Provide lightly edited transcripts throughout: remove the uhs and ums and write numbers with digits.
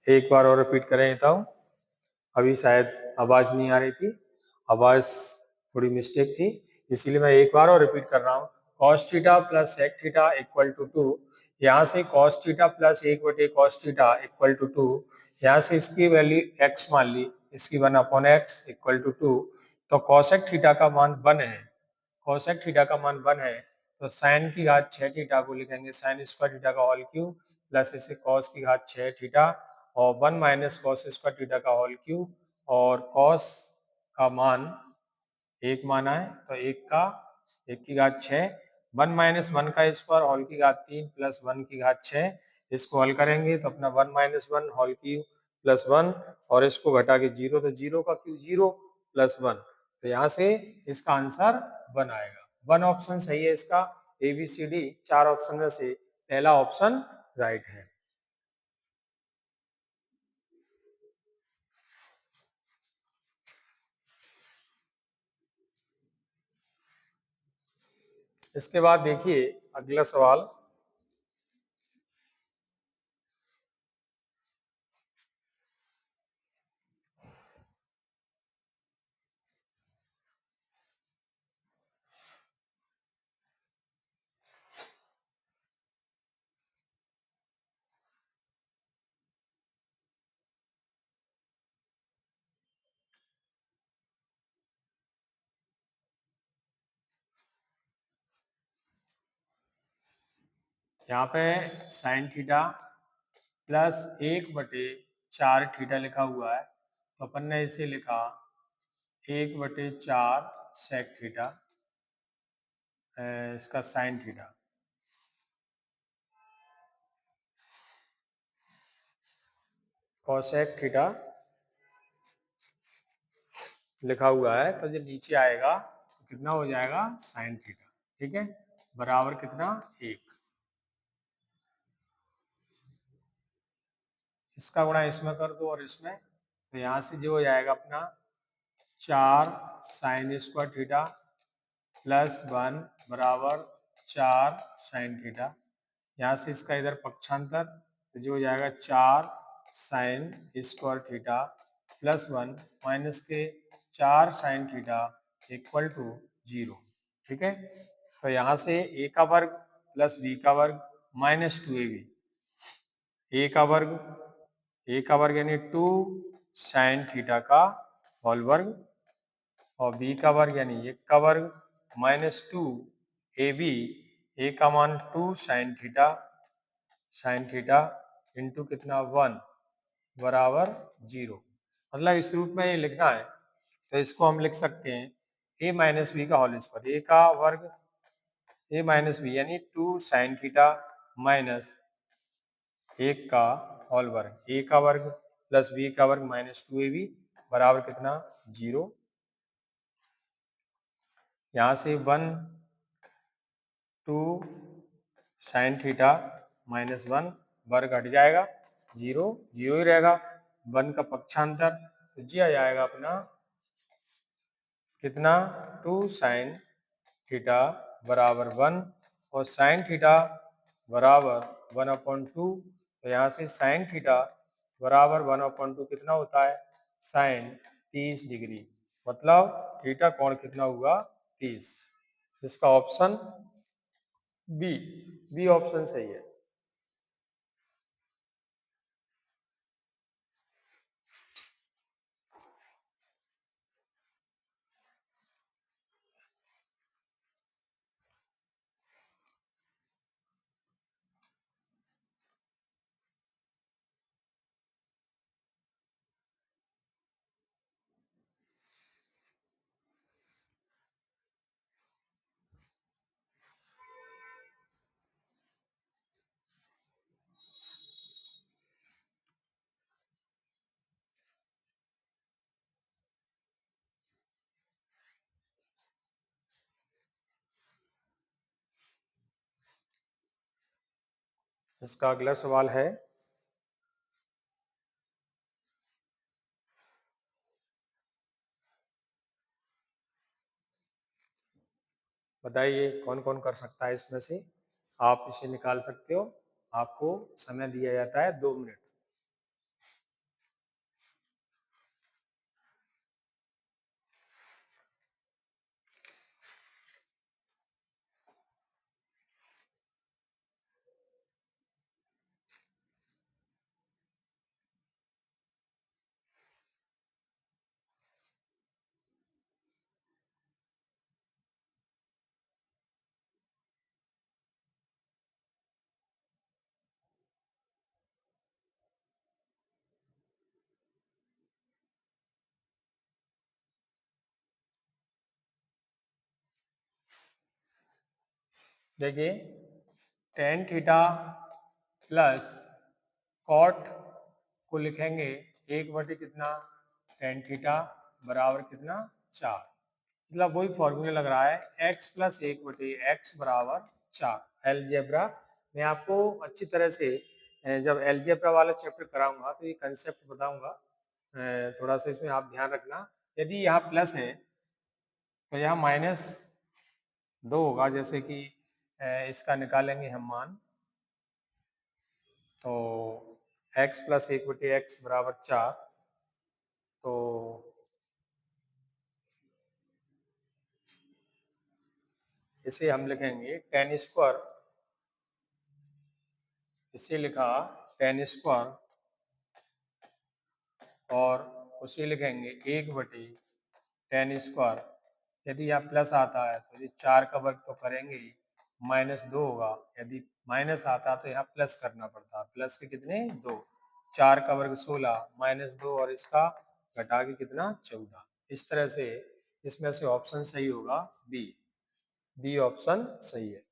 एक बार और रिपीट करें देता हूँ, अभी शायद आवाज नहीं आ रही थी, आवाज थोड़ी मिस्टेक थी, इसीलिए मैं एक बार और रिपीट कर रहा हूँ। cos theta plus sec theta equal to 2, यहाँ से cos theta plus 1 cos theta equal to 2, यहाँ से इसकी वैल्यू x मान ली, इसकी 1/x इक्वल टू 2, तो cosec थीटा का मान 1 है, cosec थीटा का मान 1 है, तो sin की घात 6 थीटा को लिखेंगे sin स्क्वायर थीटा का होल क्यूब प्लस इसे cos की घात 6 थीटा और 1 माइनस cos स्क्वायर थीटा का होल क्यूब, और cos का मान 1 माना है तो 1 की घात 6, 1 माइनस 1 का स्क्वायर होल की घात 3 प्लस 1 की घात 6, इसको हल करेंगे तो अपना 1 माइनस 1 होल क्यूब प्लस 1, और इसको घटा के 0, तो 0 का क्यूब 0 प्लस 1, तो यहाँ से इसका आंसर 1 आएगा। 1 ऑप्शन सही है इसका, ABCD 4 ऑप्शन में से पहला ऑप्शन राइट है। इसके बाद देखिए अगला सवाल, यहाँ पे साइन थीटा प्लस 1/4 थीटा लिखा हुआ है, तो अपन ने इसे लिखा 1/4 सेक थीटा, इसका साइन थीटा, कोसेक थीटा लिखा हुआ है, तो जो नीचे आएगा तो कितना हो जाएगा साइन थीटा, ठीक है, बराबर कितना 1, इसका गुणा इसमें कर दो और इसमें, तो यहाँ से जो हो जाएगा अपना 4 साइन स्क्वायर थीटा प्लस 1 बराबर 4 साइन थीटा, यहाँ से इसका इधर पक्षांतर, तो जो हो जाएगा 4 sine square theta plus 1 minus के 4 साइन थीटा इक्वल टू 0, ठीक है, तो यहाँ से a का वर्ग प्लस b का वर्ग माइनस 2ab, a का वर्ग यानी 2 साइन थीटा का होल वर्ग, और b का वर्ग यानी 1 का वर्ग माइनस 2 ab, a का मान 2 साइन थीटा इंटू कितना 1 बराबर 0, मतलब इस रूप में ये लिखना है, तो इसको हम लिख सकते हैं a माइनस बी का होल स्क्वायर, a का वर्ग a माइनस बी यानी 2 साइन थीटा माइनस 1 का होल वर्ग, a का वर्ग प्लस b का वर्ग माइनस 2ab बराबर कितना 0, यहाँ से 1 2 साइन थीटा माइनस 1 वर्ग हट जाएगा, 0 0 ही रहेगा, 1 का पक्षांतर तो जी आ जाएगा अपना कितना 2 साइन थीटा बराबर 1, और साइन थीटा बराबर 1/2, तो यहाँ से साइन थीटा बराबर 1/2 कितना होता है साइन 30 डिग्री, मतलब थीटा कोण कितना हुआ 30, इसका ऑप्शन बी ऑप्शन सही है। इसका अगला सवाल है, बताइए कौन कौन कर सकता है इसमें से, आप इसे निकाल सकते हो, आपको समय दिया जाता है 2 मिनट। देखिए टेन थीटा प्लस कॉट को लिखेंगे एक बटे कितना टेन थीटा बराबर कितना 4, मतलब वही फॉर्मूला लग रहा है x प्लस एक बटे एक्स बराबर 4। एलजेब्रा मैं आपको अच्छी तरह से जब एलजेब्रा वाला चैप्टर कराऊंगा तो ये कंसेप्ट बताऊंगा, थोड़ा सा इसमें आप ध्यान रखना। यदि यहाँ प्लस है तो यहाँ माइनस 2 होगा, जैसे कि इसका निकालेंगे हम मान, तो x प्लस एक बटे एक्स बराबर 4, तो इसे हम लिखेंगे टेन स्क्वायर, इसे लिखा टेन स्क्वायर और उसे लिखेंगे एक बटे टेन स्क्वायर। यदि यहाँ प्लस आता है तो ये 4 का वर्ग तो करेंगे ही, माइनस 2 होगा। यदि माइनस आता तो यहाँ प्लस करना पड़ता, प्लस के कितने 2, 4 का वर्ग 16 माइनस 2 और इसका घटा के कितना 14। इस तरह से इसमें से ऑप्शन सही होगा बी, बी ऑप्शन सही है।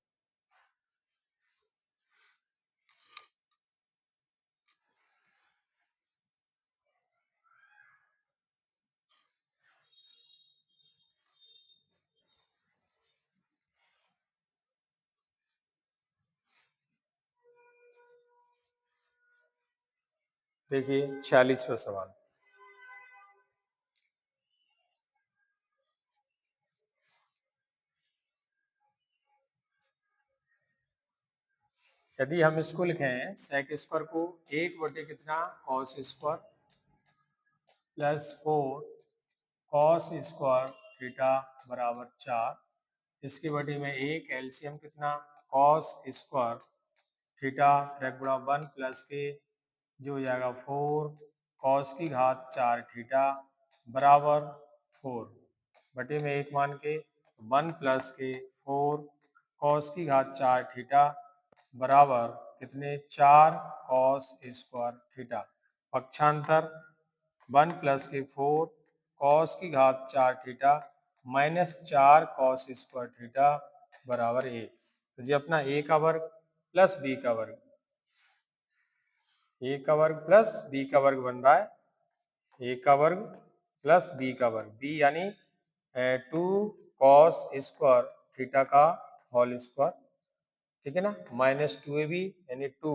देखिए 46वां सवाल, यदि हम इसको लिखें सेक स्क्वायर को एक बटे कितना cos square plus 4 cos square theta बराबर 4, इसकी बटे में एक एलसीएम कितना कॉस स्क्वायर थीटा ब्रैकेट गुणा 1 प्लस के जो हो जाएगा 4 कॉस की घात 4 थीटा बराबर 4, बटे में एक मान के 1 प्लस के 4 कॉस की घात 4 थीटा बराबर कितने 4 कॉस स्क्वायर थीटा, पक्षांतर 1 प्लस के 4 कॉस की घात 4 theta minus 4 cos square theta बराबर 1। तो जी अपना a का वर्ग प्लस b का वर्ग, a का वर्ग प्लस b का वर्ग बन रहा है, a का वर्ग प्लस b का वर्ग, b यानी 2 कॉस स्क्वायर थीटा का होल स्क्वायर, ठीक है ना, माइनस 2ab यानी 2,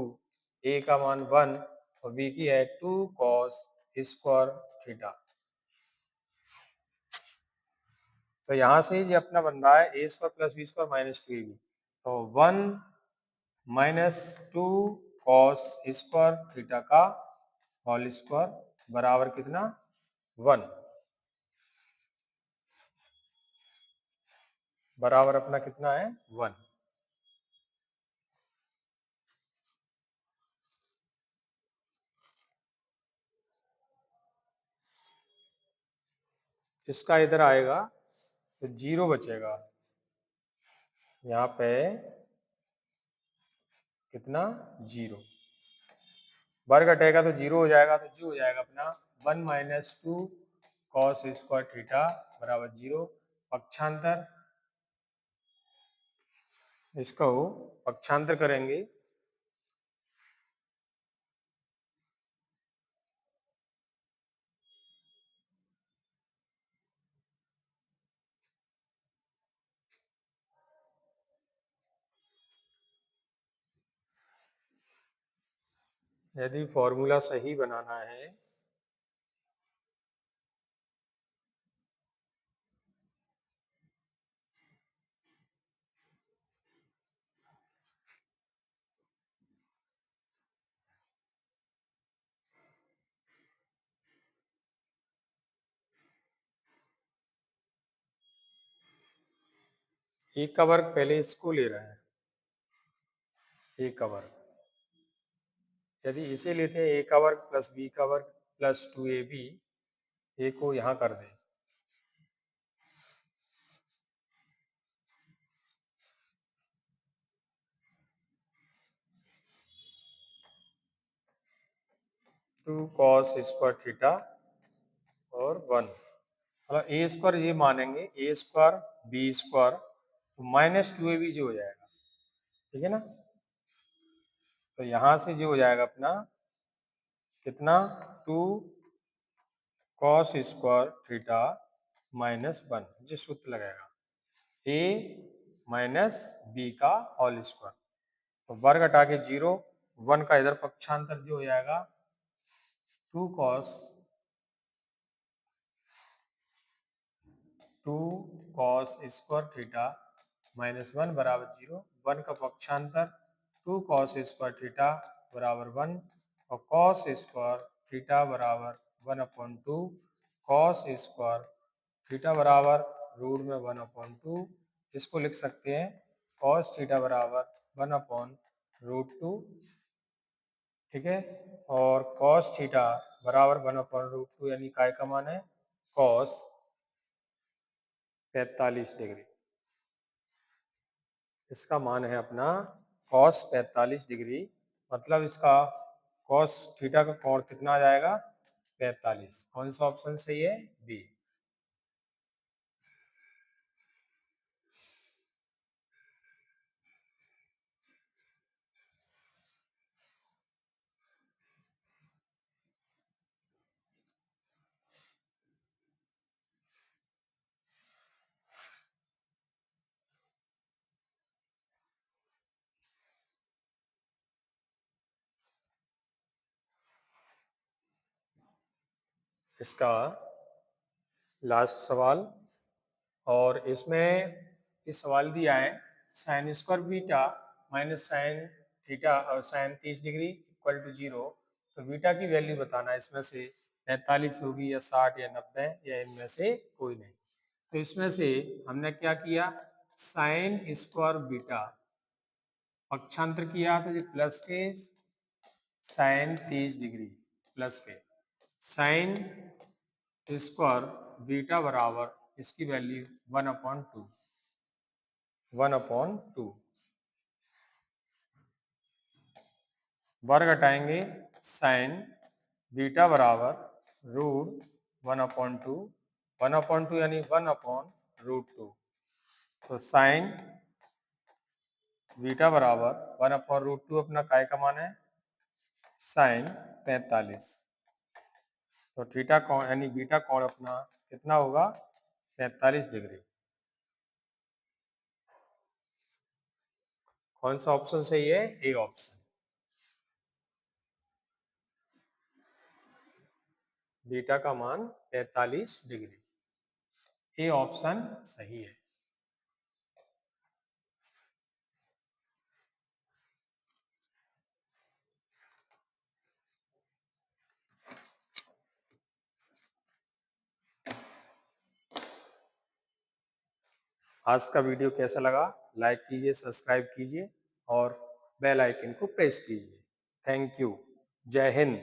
a का मान 1 और b की है 2 कॉस स्क्वायर थीटा। तो यहाँ से ये अपना बन रहा है a square plus b square minus 2ab, तो 1 माइनस 2 कॉस स्क्वायर थीटा का होल स्क्वायर बराबर कितना 1, बराबर अपना कितना है 1। इसका इधर आएगा तो 0 बचेगा, यहाँ पे कितना 0, वर्ग हटेगा तो 0 हो जाएगा, तो जो हो जाएगा अपना 1 माइनस 2 कॉस स्क्वायर थीटा बराबर 0, पक्षांतर इसको पक्षांतर करेंगे यदि फॉर्मूला सही बनाना है एक का वर्ग पहले इसको ले रहे हैं, एक का वर्ग, यदि इसे लेते हैं ए का वर्ग प्लस बी का वर्ग प्लस 2ab, ए को यहाँ कर दें, टू कॉस स्क्वायर थीटा और 1, मतलब ए स्क्वायर ये मानेंगे ए स्क्वायर बी स्क्वायर, तो माइनस 2ab जो हो जाएगा, ठीक है ना। तो यहां से जो हो जाएगा अपना कितना 2 cos स्क्वायर थीटा -1 जो सूत्र लगेगा a माइनस बी का होल स्क्वायर। तो वर्ग हटा के 0, 1 का इधर पक्षांतर जो हो जाएगा 2 cos स्क्वायर थीटा -1 बराबर 0, 1 का पक्षांतर 2 cos स्क्वायर थीटा बराबर 1 और cos स्क्वायर थीटा बराबर 1/2 cos स्क्वायर थीटा बराबर रूट में 1/2। इसको लिख सकते हैं cos थीटा बराबर 1/√2। ठीक है, और cos थीटा बराबर 1/√2 यानी काय का मान है cos 45 डिग्री। इसका मान है अपना cos 45 डिग्री, मतलब इसका cos थीटा का कोण कितना आ जाएगा 45। कौन सा ऑप्शन सही है? बी। इसका लास्ट सवाल, और इसमें इस सवाल दिया है sine square beta minus sine theta और साइन 30 डिग्री इक्वल टू 0। तो बीटा की वैल्यू बताना है, इसमें से 45 होगी या 60 या 90 या इनमें से कोई नहीं। तो इसमें से हमने क्या किया, साइन स्क्वायर बीटा पक्षांतर किया तो ये प्लस के साइन 30 डिग्री प्लस के साइन स्क्वायर बीटा बराबर इसकी वैल्यू 1/2 1/2 वर्ग हटाएंगे साइन बीटा बराबर रूट 1/2 1/2 यानी 1/√2। तो साइन बीटा बराबर 1/√2 अपना काय का मान है साइन 45। तो थीटा कोण यानी बीटा कोण अपना कितना होगा 45 डिग्री। कौन सा ऑप्शन सही है? A option. बीटा का मान 45 डिग्री, ए ऑप्शन सही है। आज का वीडियो कैसा लगा? लाइक कीजिए, सब्सक्राइब कीजिए और बेल आइकन को प्रेस कीजिए। Thank you. जय हिंद।